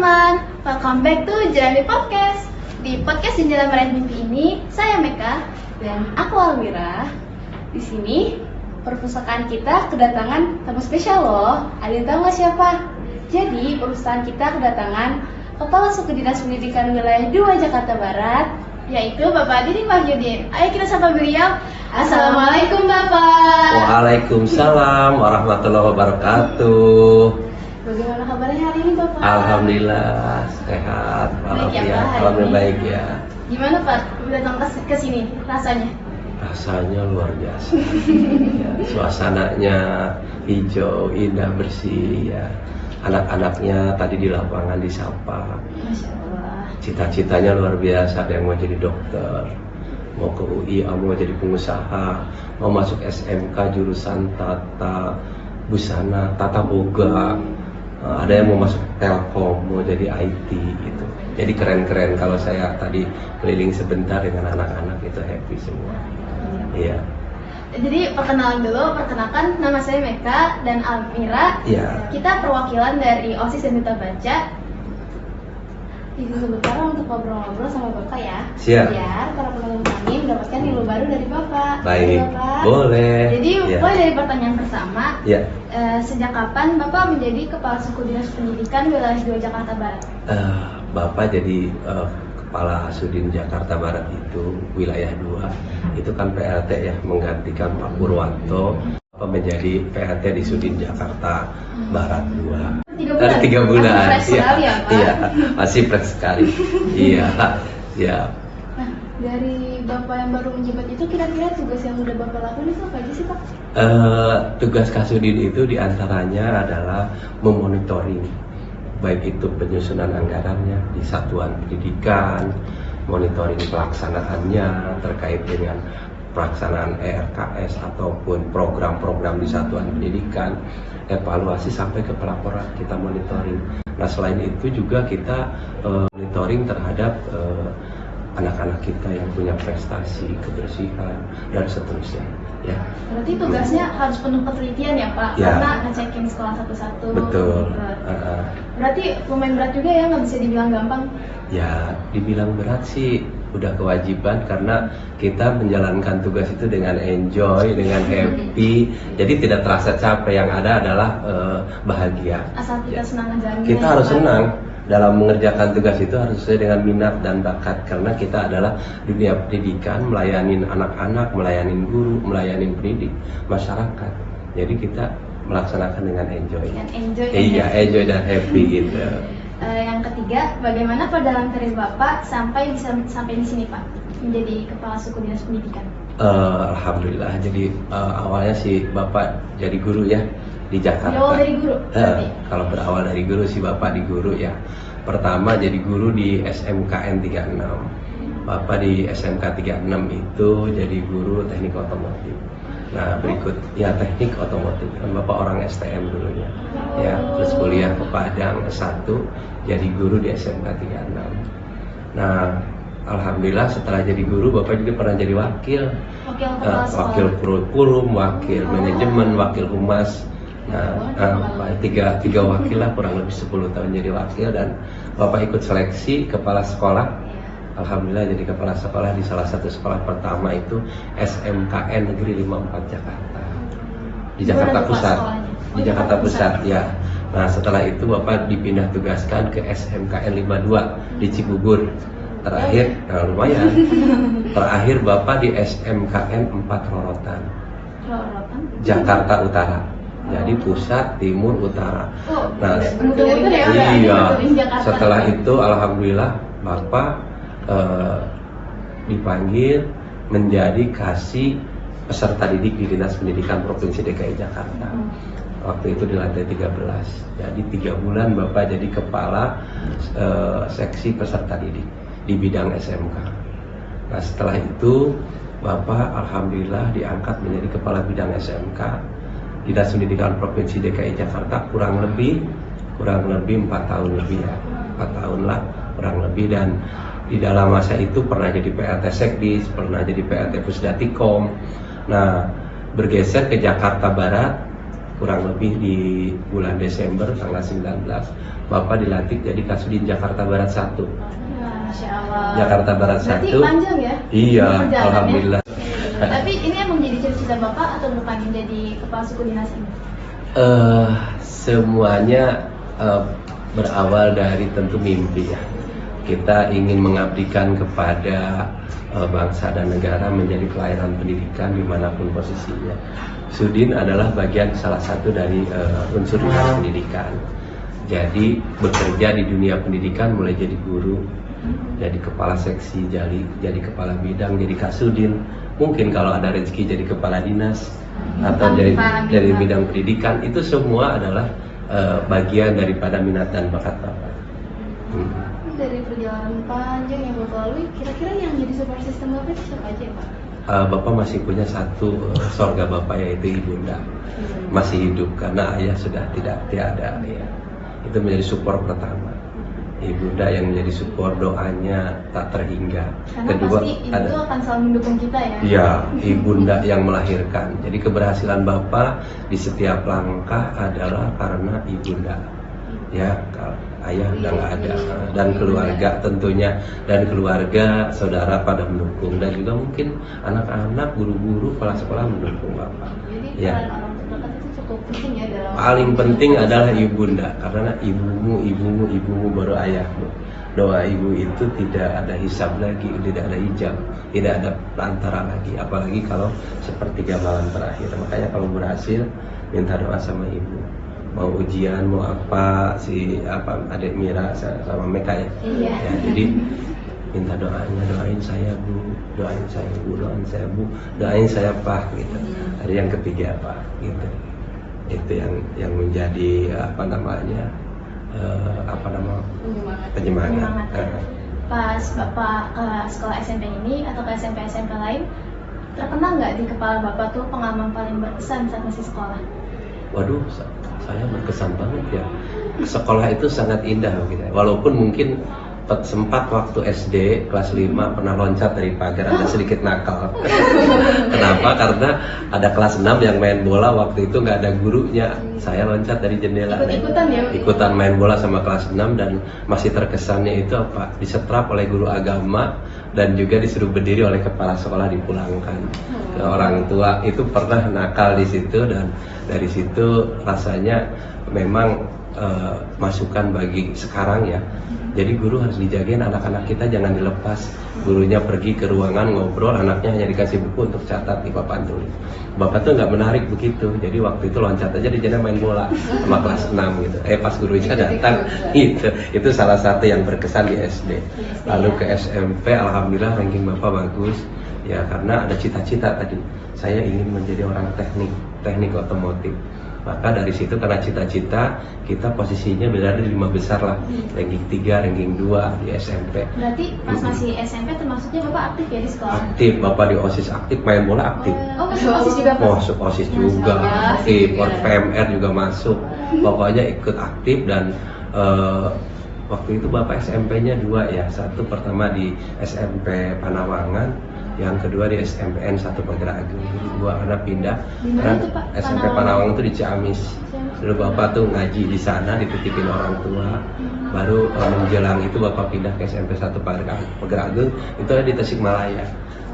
teman-teman, welcome back to Jeremy Podcast. Di podcast Jalan Meraih Mimpi ini, saya Meka dan aku Almira. Di sini perpustakaan kita kedatangan tamu spesial loh. Ada yang tahu nggak siapa? Jadi perpustakaan kita kedatangan Kepala Suku Dinas Pendidikan Wilayah 2 Jakarta Barat, yaitu Bapak Diding Wahyudin. Ayo kita sapa beliau. Assalamualaikum Bapak. Waalaikumsalam warahmatullahi wabarakatuh. Bagaimana kabarnya hari ini Bapak? Alhamdulillah sehat, alhamdulillah baik ya. Gimana Pak datang ke sini rasanya? Rasanya luar biasa. Ya, suasananya hijau, indah, bersih ya. Anak-anaknya tadi di lapangan disapa. Masya Allah. Cita-citanya luar biasa, ada yang mau jadi dokter, mau ke UI, mau jadi pengusaha, mau masuk SMK jurusan tata busana, tata boga. Ada yang mau masuk Telkom, mau jadi IT gitu. Jadi keren-keren. Kalau saya tadi keliling sebentar dengan anak-anak itu happy semua. Iya. Jadi perkenalkan nama saya Meka dan Almira. Iya. Kita perwakilan dari OSIS dan Duta Baca. Ini sebentar untuk ngobrol-ngobrol sama Bapak ya. Siap. Biar para penonton kami mendapatkan ilmu baru dari Bapak. Baik. Bapak. Boleh. Jadi Ya. mulai dari pertanyaan pertama. Ya. Sejak kapan Bapak menjadi Kepala Suku Dinas Pendidikan Wilayah 2 Jakarta Barat? Bapak jadi Kepala Sudin Jakarta Barat itu wilayah 2 itu kan PLT ya, menggantikan Pak Purwanto. Bapak menjadi PLT di Sudin Jakarta Barat 2. 3 bulan. 3 bulan. Masih fresh sekali ya Pak? Iya, masih fresh sekali. Iya, ya. Nah, dari Bapak yang baru menjabat itu kira-kira tugas yang udah Bapak lakukan itu apa aja sih Pak? Tugas Kasudin itu diantaranya adalah memonitoring baik itu penyusunan anggarannya di satuan pendidikan, monitoring pelaksanaannya terkait dengan pelaksanaan ERKS ataupun program-program di satuan pendidikan, evaluasi sampai ke pelaporan kita monitoring. Nah selain itu juga kita monitoring terhadap anak-anak kita yang punya prestasi, kebersihan dan seterusnya. Ya. Berarti tugasnya harus penuh ketelitian ya Pak, Ya. karena ngecekin sekolah satu-satu. Betul. Berarti lumayan berat juga ya, nggak bisa dibilang gampang. Ya, dibilang berat sih udah kewajiban karena kita menjalankan tugas itu dengan enjoy, dengan happy, jadi tidak terasa capek. Yang ada adalah bahagia. Asal kita senang ngejalaninnya. Kita ya, harus Pak. senang dalam mengerjakan tugas itu, harus sesuai dengan minat dan bakat karena kita adalah dunia pendidikan, melayani anak-anak, melayani guru, melayani pendidik, masyarakat. Jadi kita melaksanakan dengan enjoy. Dengan enjoy. Iya, enjoy dan happy gitu. Yang ketiga, bagaimana perjalanan karir Bapak sampai di sini Pak, menjadi Kepala Suku Dinas Pendidikan? Alhamdulillah. Jadi awalnya sih Bapak jadi guru ya di Jakarta. Berawal dari guru. Berarti. Kalau berawal dari guru sih Bapak di guru ya. Pertama jadi guru di SMKN 36. Bapak di SMK 36 itu jadi guru teknik otomotif. Nah berikut ya teknik otomotif, kan Bapak orang STM dulunya ya, terus kuliah ke Padang S1 jadi guru di SMK 36. Nah alhamdulillah setelah jadi guru Bapak juga pernah jadi wakil wakil kurikulum, wakil manajemen, wakil humas. Nah tiga wakil lah, kurang lebih 10 tahun jadi wakil, dan Bapak ikut seleksi kepala sekolah. Alhamdulillah jadi kepala sekolah di salah satu sekolah pertama itu SMKN Negeri 54 Jakarta. Di Jakarta Pusat. Di Jakarta Pusat ya. Nah setelah itu Bapak dipindah tugaskan ke SMKN 52 di Cibubur. Terakhir, lumayan. Terakhir Bapak di SMKN 4 Rorotan. Jakarta Utara. Jadi pusat, timur, utara. Nah, iya. Setelah itu alhamdulillah Bapak dipanggil menjadi kasih peserta didik di Dinas Pendidikan Provinsi DKI Jakarta. Waktu itu di lantai 13. Jadi 3 bulan Bapak jadi kepala seksi peserta didik di bidang SMK. Nah setelah itu Bapak alhamdulillah diangkat menjadi kepala bidang SMK Dinas Pendidikan Provinsi DKI Jakarta kurang lebih 4 tahun lebih ya. 4 tahun lah kurang lebih, dan di dalam masa itu pernah jadi PLT Sekdis, pernah jadi PLT Pusdatikom. Nah bergeser ke Jakarta Barat kurang lebih di bulan Desember tanggal 19 Bapak dilantik jadi Kasudin Jakarta Barat 1. Masya Allah. Jakarta Barat 1. Berarti panjang ya? Iya, Perjalanannya. alhamdulillah. Tapi ini emang jadi cita-cita Bapak atau bukan menjadi kepala suku dinas ini? Semuanya berawal dari tentu mimpi ya. Kita ingin mengabdikan kepada bangsa dan negara menjadi pelayanan pendidikan dimanapun posisinya. Sudin adalah bagian salah satu dari unsur dinas pendidikan. Jadi bekerja di dunia pendidikan mulai jadi guru, jadi kepala seksi, jadi kepala bidang, jadi kasudin. Mungkin kalau ada rezeki jadi kepala dinas atau dari bidang pendidikan, itu semua adalah bagian daripada minat dan bakat Bapak. Dari perjalanan panjang yang Bapak lalui, kira-kira yang jadi support system Bapak itu siapa aja Pak? Bapak masih punya satu sorga Bapak, yaitu Ibunda. Masih hidup karena ayah sudah tidak ada ya. Itu menjadi support pertama. Ibunda yang menjadi support, doanya tak terhingga. Karena Kedua pasti itu akan selalu mendukung kita ya. Iya, Ibunda yang melahirkan. Jadi keberhasilan Bapak di setiap langkah adalah karena Ibunda. Ya, ayah udah nggak ada, dan keluarga tentunya, dan keluarga saudara pada mendukung, dan juga mungkin anak-anak, guru-guru, kepala sekolah mendukung Bapak. Jadi Ya. peran orang terdekat itu cukup penting ya dalam. Paling penting adalah Ibunda, karena ibumu baru ayahmu. Doa ibu itu tidak ada hisab lagi, tidak ada hijab, tidak ada perantara lagi, apalagi kalau sepertiga malam terakhir. Makanya kalau berhasil, minta doa sama ibu. Mau ujian, mau apa, adik Mira sama Meka ya. Iya. Ya, jadi minta doanya, doain saya Bu, doain saya Bu, doain saya Bu, doain saya Pak gitu. Ada yang ketiga Pak gitu. Itu yang menjadi penyemangat. Pas Bapak ke sekolah SMP ini atau ke SMP lain, terkenal nggak di kepala Bapak tuh pengalaman paling berkesan saat masih sekolah? Waduh, saya berkesan banget ya. Sekolah itu sangat indah gitu. Walaupun mungkin sempat waktu SD kelas 5 pernah loncat dari pagar, ada sedikit nakal. Kenapa? Karena ada kelas 6 yang main bola, waktu itu nggak ada gurunya. Saya loncat dari jendela. Ikut-ikutan ya? Ikutan main bola sama kelas 6, dan masih terkesannya itu apa? Disetrap oleh guru agama dan juga disuruh berdiri oleh kepala sekolah, dipulangkan ke orang tua. Itu pernah nakal di situ, dan dari situ rasanya memang masukan bagi sekarang ya. Jadi guru harus dijagain, anak-anak kita jangan dilepas. Gurunya pergi ke ruangan ngobrol, anaknya hanya dikasih buku untuk catat di papan tulis. Bapak tuh nggak menarik begitu. Jadi waktu itu loncat aja di jendela main bola sama kelas 6 gitu. Pas gurunya datang, itu salah satu yang berkesan di SD. Lalu ke SMP, alhamdulillah ranking Bapak bagus. Ya karena ada cita-cita tadi. Saya ingin menjadi orang teknik otomotif. Maka dari situ karena cita-cita, kita posisinya berada di 5 besar lah, ranking 3, ranking 2 di SMP. Berarti pas masih SMP termasuknya Bapak aktif ya di sekolah? Aktif, Bapak di OSIS aktif, main bola aktif. Oh, masuk OSIS juga Pak? Masuk OSIS juga aktif, PMR juga masuk. Pokoknya ikut aktif, dan waktu itu Bapak SMP-nya 2 ya. Satu pertama di SMP Panawangan, yang kedua di SMPN 1 Pagar Agung. Jadi 2 anak pindah. Dimana itu Pak? SMP Panawangan itu di Ciamis. Dulu Bapak tuh ngaji di sana, dititipin orang tua. Baru menjelang itu Bapak pindah ke SMP 1 Pagar Agung, itu ada di Tasikmalaya.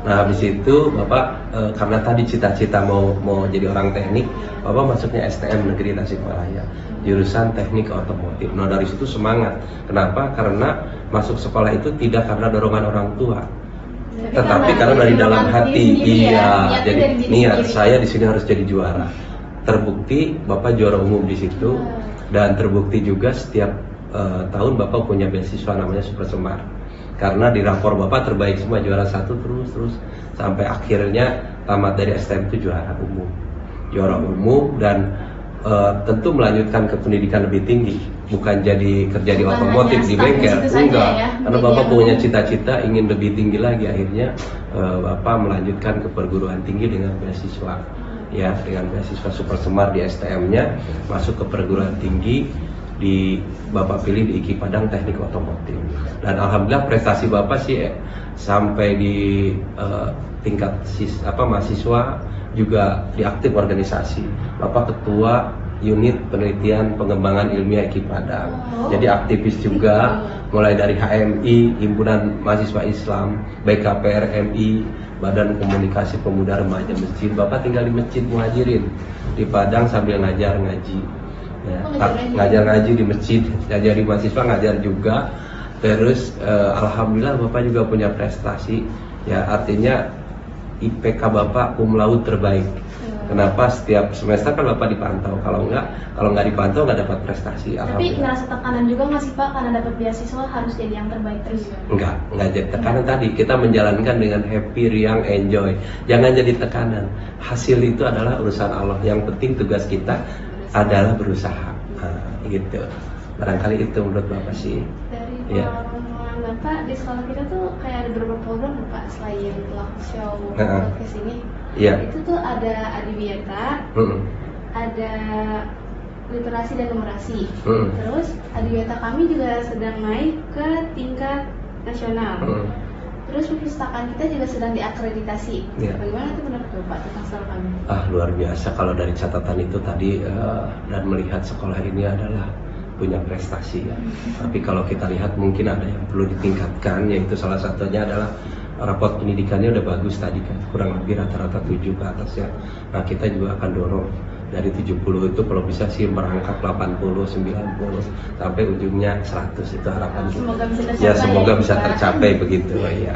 Nah habis itu Bapak karena tadi cita-cita mau jadi orang teknik, Bapak masuknya STM Negeri Tasikmalaya, jurusan teknik otomotif. Nah dari situ semangat. Kenapa? Karena masuk sekolah itu tidak karena dorongan orang tua, tetapi karena dari dalam hati. Iya, jadi niat saya di sini harus jadi juara. Terbukti Bapak juara umum di situ, dan terbukti juga setiap tahun Bapak punya beasiswa namanya Super Semar. Karena di rapor Bapak terbaik semua, juara 1 terus sampai akhirnya tamat dari STM itu juara umum, dan tentu melanjutkan ke pendidikan lebih tinggi, bukan jadi kerja di otomotif di bengkel, enggak. Ya, karena Bapak punya cita-cita ingin lebih tinggi lagi, akhirnya Bapak melanjutkan ke perguruan tinggi dengan beasiswa, ya, dengan beasiswa Super Semar di STM-nya, masuk ke perguruan tinggi di Bapak pilih di IKI Padang Teknik Otomotif. Dan alhamdulillah prestasi Bapak sih sampai di tingkat mahasiswa juga di aktif organisasi. Bapak ketua unit penelitian pengembangan ilmiah IKI Padang. Jadi aktivis juga, mulai dari HMI, Himpunan Mahasiswa Islam, BKPR MI, Badan Komunikasi Pemuda Remaja Masjid. Bapak tinggal di Masjid Muhajirin di Padang sambil ngajar ngaji. Ya, ngajar ngaji di masjid, ngajari mahasiswa, ngajar juga. Terus alhamdulillah Bapak juga punya prestasi. Ya, artinya IPK Bapak cum laude terbaik. Kenapa? Setiap semester kan Bapak dipantau. Kalau nggak dipantau nggak dapat prestasi. Tapi ngerasa tekanan juga nggak sih Pak karena dapat beasiswa harus jadi yang terbaik terus? Nggak jadi tekanan. Tadi kita menjalankan dengan happy, riang, enjoy. Jangan jadi tekanan. Hasil itu adalah urusan Allah. Yang penting tugas kita adalah berusaha. Nah, gitu. Barangkali itu menurut Bapak sih. Dari pengalaman Bapak di sekolah kita tuh kayak ada beberapa program Bapak selain talk show podcast ini. Iya. Itu tuh ada adiwiyata, ada literasi dan numerasi. Terus adiwiyata kami juga sedang naik ke tingkat nasional. Terus perpustakaan kita juga sedang diakreditasi. Bagaimana itu menurut Bapak tentang sekolah kami? Luar biasa kalau dari catatan itu tadi dan melihat sekolah ini adalah punya prestasi ya. Tapi kalau kita lihat mungkin ada yang perlu ditingkatkan, yaitu salah satunya adalah rapot pendidikannya udah bagus tadi kan, kurang lebih rata-rata 7 ke atas ya. Nah kita juga akan dorong dari 70 itu kalau bisa sih merangkak 80, 90 sampai ujungnya 100 itu harapan kita. Semoga bisa tercapai. Ya semoga bisa tercapai begitu ya.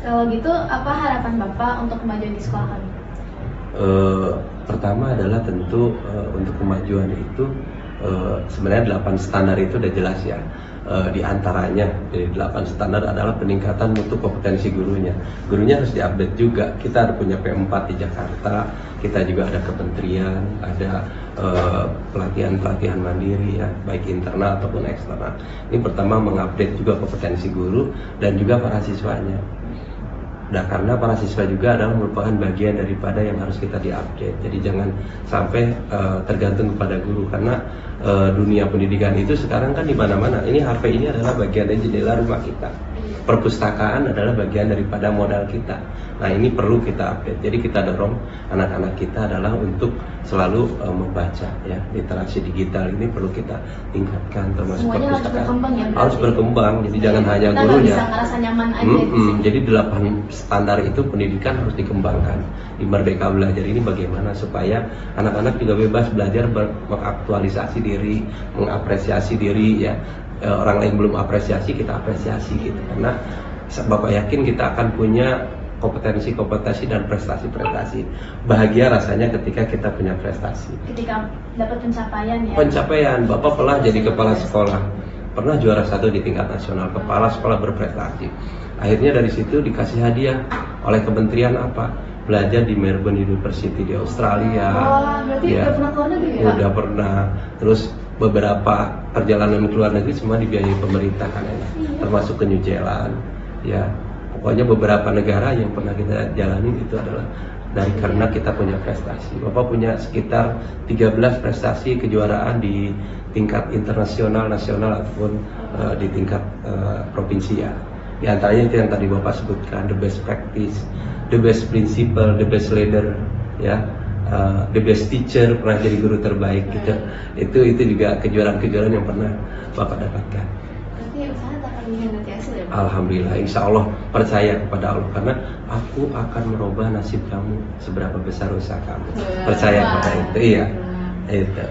Kalau gitu apa harapan Bapak untuk kemajuan di sekolah kami? Pertama adalah tentu untuk kemajuan itu sebenarnya 8 standar itu udah jelas ya. Di antaranya dari 8 standar adalah peningkatan mutu kompetensi gurunya. Gurunya harus diupdate juga. Kita ada punya P4 di Jakarta, kita juga ada kementerian, ada pelatihan-pelatihan mandiri ya, baik internal ataupun eksternal. Ini pertama mengupdate juga kompetensi guru dan juga para siswanya. Nah, karena para siswa juga adalah merupakan bagian daripada yang harus kita diupdate. Jadi jangan sampai tergantung kepada guru, karena dunia pendidikan itu sekarang kan di mana-mana. Ini HP ini adalah bagian dari jendela rumah kita. Perpustakaan adalah bagian daripada modal kita. Nah, ini perlu kita update. Jadi kita dorong anak-anak kita adalah untuk selalu membaca ya. Literasi digital ini perlu kita tingkatkan, termasuk semuanya perpustakaan. Harus berkembang ya. Harus berkembang. Jadi jangan hanya kita gurunya. Bisa ngerasa nyaman aja di sini. Jadi 8 standar itu pendidikan harus dikembangkan. Di Merdeka Belajar ini bagaimana supaya anak-anak juga bebas belajar, mengaktualisasi diri, mengapresiasi diri ya. Orang lain belum apresiasi, kita apresiasi gitu. Karena Bapak yakin kita akan punya kompetensi dan prestasi. Bahagia rasanya ketika kita punya prestasi. Ketika dapat pencapaian ya. Pencapaian, Bapak pernah jadi kepala sekolah, pernah juara 1 di tingkat nasional, kepala sekolah berprestasi. Akhirnya dari situ dikasih hadiah oleh kementerian apa? Belajar di Melbourne University di Australia. Berarti ya, udah pernah keluar negeri ya? Udah pernah. Terus beberapa perjalanan ke luar negeri semua dibiayai pemerintah kan ya. Termasuk ke New Zealand. Ya, pokoknya beberapa negara yang pernah kita jalani itu adalah karena kita punya prestasi. Bapak punya sekitar 13 prestasi kejuaraan di tingkat internasional, nasional ataupun di tingkat provinsi ya. Di antaranya itu yang tadi Bapak sebutkan, the best practice, the best principle, the best leader, ya, the best teacher, pernah jadi guru terbaik gitu. Itu juga kejuaraan-kejuaraan yang pernah Bapak dapatkan. Berarti usaha tak akan mengkhianati hasil ya? Alhamdulillah, insya Allah percaya kepada Allah karena aku akan merubah nasib kamu seberapa besar usaha kamu. Percaya kepada itu, iya. Itu.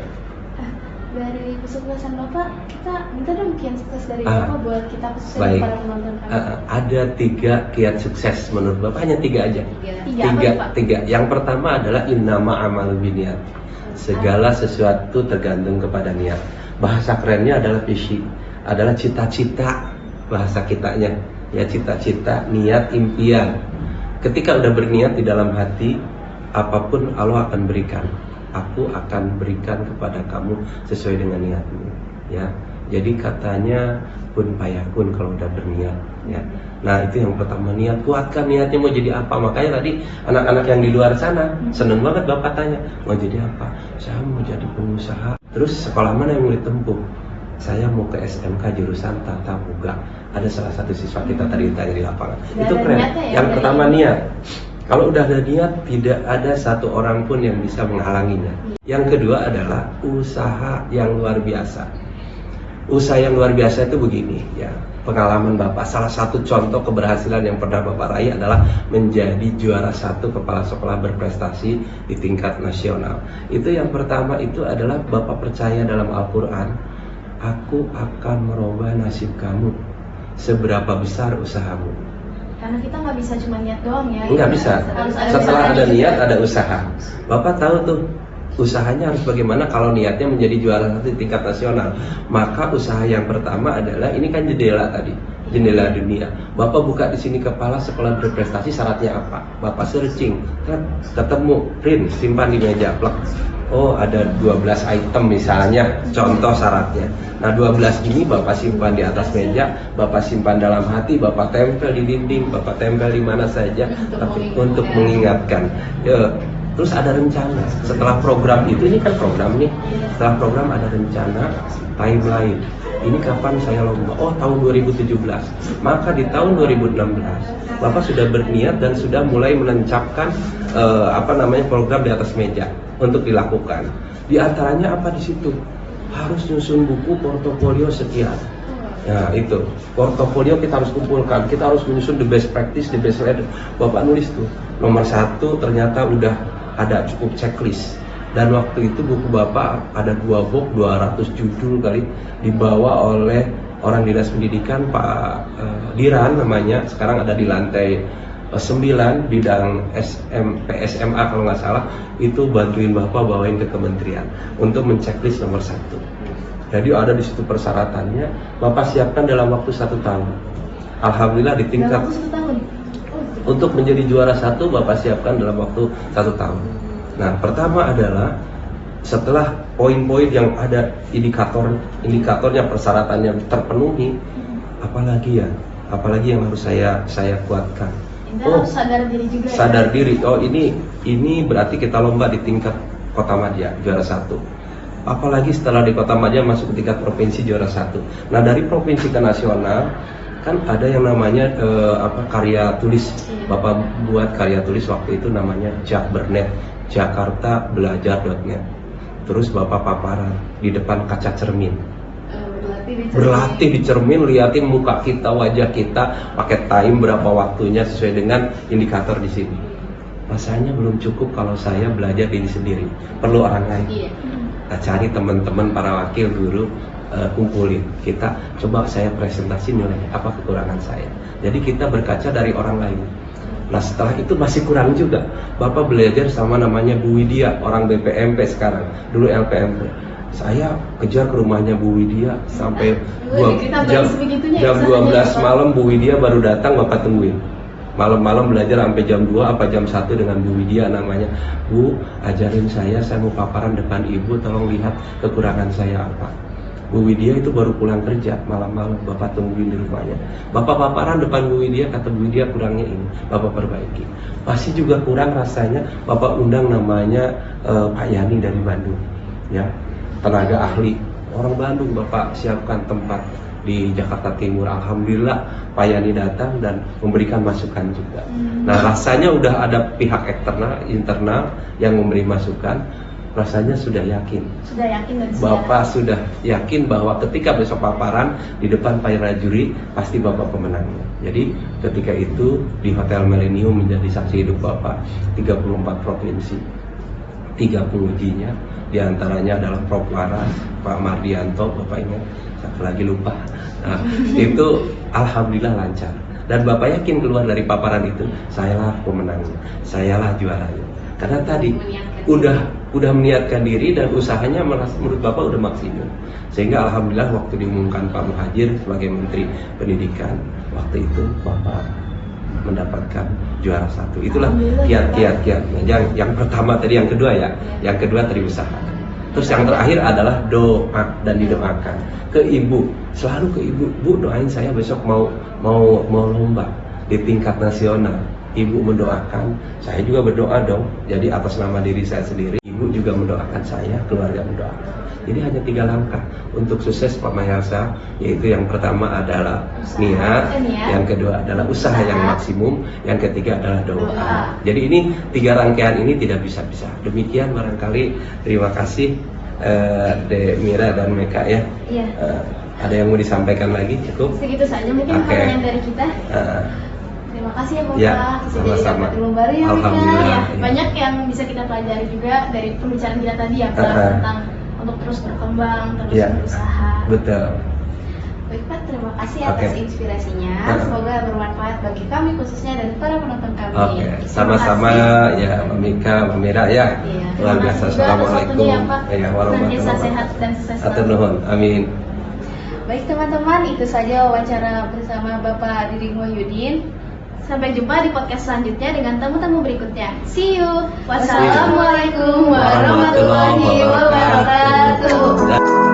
Dari kesuksesan Bapak, kita minta dong kiat sukses dari Bapak buat kita khususnya para penonton kami. Ada 3 kiat sukses menurut Bapak, hanya 3 aja. Tiga. Yang pertama adalah innama amalu binniyat. Segala sesuatu tergantung kepada niat. Bahasa kerennya adalah visi, adalah cita-cita bahasa kitanya. Ya, cita-cita, niat, impian. Ketika udah berniat di dalam hati, apapun Allah akan berikan. Aku akan berikan kepada kamu sesuai dengan niatmu ya. Jadi katanya kun payakun kalau udah berniat ya. Nah, itu yang pertama, niat. Kuatkan niatnya mau jadi apa. Makanya tadi anak-anak yang di luar sana seneng banget Bapak tanya, mau jadi apa? Saya mau jadi pengusaha. Terus sekolah mana yang mau ditempuh? Saya mau ke SMK jurusan Tata Boga. Ada salah satu siswa kita tadi ditanya di lapangan. Itu keren. Yang pertama niat. Kalau udah ada niat, tidak ada satu orang pun yang bisa menghalanginya. Yang kedua adalah usaha yang luar biasa. Usaha yang luar biasa itu begini, ya. Pengalaman Bapak, salah satu contoh keberhasilan yang pernah Bapak raih adalah menjadi juara 1 kepala sekolah berprestasi di tingkat nasional. Itu yang pertama itu adalah Bapak percaya dalam Al-Quran, aku akan merubah nasib kamu seberapa besar usahamu. Karena kita nggak bisa cuma niat doang ya. Nggak bisa. Harus ada Setelah ada usahanya niat juga. ada usaha. Bapak tahu tuh usahanya harus bagaimana kalau niatnya menjadi juara 1 di tingkat nasional. Maka usaha yang pertama adalah ini kan jendela tadi, jendela dunia. Bapak buka di sini kepala sekolah berprestasi, syaratnya apa? Bapak searching, kan ketemu, print, simpan di meja, plek. Oh ada 12 item misalnya, contoh syaratnya. Nah 12 ini Bapak simpan di atas meja, Bapak simpan dalam hati, Bapak tempel di dinding, Bapak tempel di mana saja untuk mengingatkan. Ya, terus ada rencana. Setelah program itu, ini kan program nih. Setelah program ada rencana, timeline. Ini kapan saya lomba? Oh tahun 2017. Maka di tahun 2016 Bapak sudah berniat dan sudah mulai menancapkan program di atas meja untuk dilakukan. Di antaranya apa di situ? Harus nyusun buku portofolio sekian. Nah itu, portofolio kita harus kumpulkan. Kita harus menyusun the best practice, the best leader. Bapak nulis tuh, nomor 1 ternyata udah ada cukup checklist. Dan waktu itu buku Bapak ada 2 box, 200 judul kali, dibawa oleh orang dinas pendidikan Pak Diran namanya, sekarang ada di lantai 9 bidang PSMA kalau nggak salah, itu bantuin Bapak bawain ke kementerian untuk menceklis nomor 1. Jadi ada di situ persyaratannya, Bapak siapkan dalam waktu 1 tahun. Alhamdulillah di tingkat Dalam waktu 1 tahun. untuk menjadi juara 1 Bapak siapkan dalam waktu 1 tahun. Nah pertama adalah setelah poin-poin yang ada indikatornya, persyaratannya terpenuhi, apalagi yang harus saya kuatkan. Kita harus sadar diri juga. Sadar diri. Oh ini berarti kita lomba di tingkat Kota Madya juara 1. Apalagi setelah di Kota Madya masuk ke tingkat provinsi juara 1. Nah dari provinsi ke nasional kan ada yang namanya karya tulis. Bapak buat karya tulis waktu itu namanya Jakbernet, jakartabelajar.net. Terus Bapak paparan di depan kaca cermin. Berlatih di cermin, liatin muka kita, wajah kita, pakai time berapa waktunya sesuai dengan indikator di sini. Rasanya belum cukup kalau saya belajar diri sendiri, perlu orang lain. Nah, cari teman-teman para wakil guru, kumpulin. Kita coba saya presentasi nilai apa kekurangan saya. Jadi kita berkaca dari orang lain. Nah setelah itu masih kurang juga. Bapak belajar sama namanya Bu Widya, orang BPMP sekarang, dulu LPMP. Saya kejar ke rumahnya Bu Widya sampai jam 12 malam Bu Widya baru datang, Bapak tungguin. Malam-malam belajar sampai jam 2 apa jam 1 dengan Bu Widya namanya. Bu, ajarin saya mau paparan depan Ibu, tolong lihat kekurangan saya apa. Bu Widya itu baru pulang kerja malam-malam, Bapak tungguin di rumahnya. Bapak paparan depan Bu Widya, kata Bu Widya kurangnya ini, Bapak perbaiki. Masih juga kurang rasanya, Bapak undang namanya Pak Yani dari Bandung, ya, tenaga ahli orang Bandung. Bapak siapkan tempat di Jakarta Timur. Alhamdulillah Pak Yani datang dan memberikan masukan juga. Nah rasanya udah ada pihak internal yang memberi masukan. Rasanya sudah yakin dan Bapak sudah yakin bahwa ketika besok paparan di depan para juri pasti Bapak pemenangnya. Jadi ketika itu di Hotel Millennium menjadi saksi hidup Bapak 34 provinsi, 3 pengujinya, diantaranya adalah Prof. Laras, Pak Mardianto, Bapak ingat, satu lagi lupa. Nah itu alhamdulillah lancar. Dan Bapak yakin keluar dari paparan itu, sayalah pemenangnya, sayalah juaranya. Karena tadi udah meniatkan diri dan usahanya menurut Bapak udah maksimal. Sehingga alhamdulillah waktu diumumkan Pak Muhajir sebagai Menteri Pendidikan, waktu itu Bapak mendapatkan juara 1. Itulah kiat-kiatnya. Yang pertama tadi, yang kedua ya. Yang kedua tadi usaha. Terus yang terakhir adalah doa dan didoakan. Ke Ibu, selalu ke Ibu, Bu doain saya besok mau lomba di tingkat nasional. ibu mendoakan, saya juga berdoa dong. Jadi atas nama diri saya sendiri, ibu juga mendoakan saya, keluarga mendoakan. Jadi hanya 3 langkah untuk sukses Pak Mahelsa, yaitu yang pertama adalah niat, yang kedua adalah usaha yang maksimum, yang ketiga adalah doa. Jadi ini 3 rangkaian ini tidak bisa-bisa. Demikian barangkali, terima kasih De Mira dan Meka ya. Iya. Ada yang mau disampaikan lagi? Cukup? Segitu saja mungkin Oke. pertanyaan dari kita. Terima kasih ya Bapak, Ya, bisa jadi sama-sama. dapat ilmu baru ya Mika. Alhamdulillah, Ya, ya. banyak yang bisa kita pelajari juga dari pembicaraan kita tadi ya tentang untuk terus berkembang, terus Ya. berusaha. Betul. Baik Pak, terima kasih atas Oke. inspirasinya. Semoga bermanfaat bagi kami khususnya dan para penonton kami. Oke, Terima sama-sama kasih. ya Mbak Mika, Mbak Mira ya. Iya, Luar terima biasa. kasih juga atas Assalamualaikum. waktunya ya, Pak. Ya, warahmatullahi Senantiasa sehat wabarakatuh. dan sukses Atur selalu. nuhun. Amin. Baik teman-teman, itu saja wawancara bersama Bapak Diding Wahyudin. Sampai jumpa di podcast selanjutnya dengan tamu-tamu berikutnya. See you. Wassalamualaikum warahmatullahi wabarakatuh.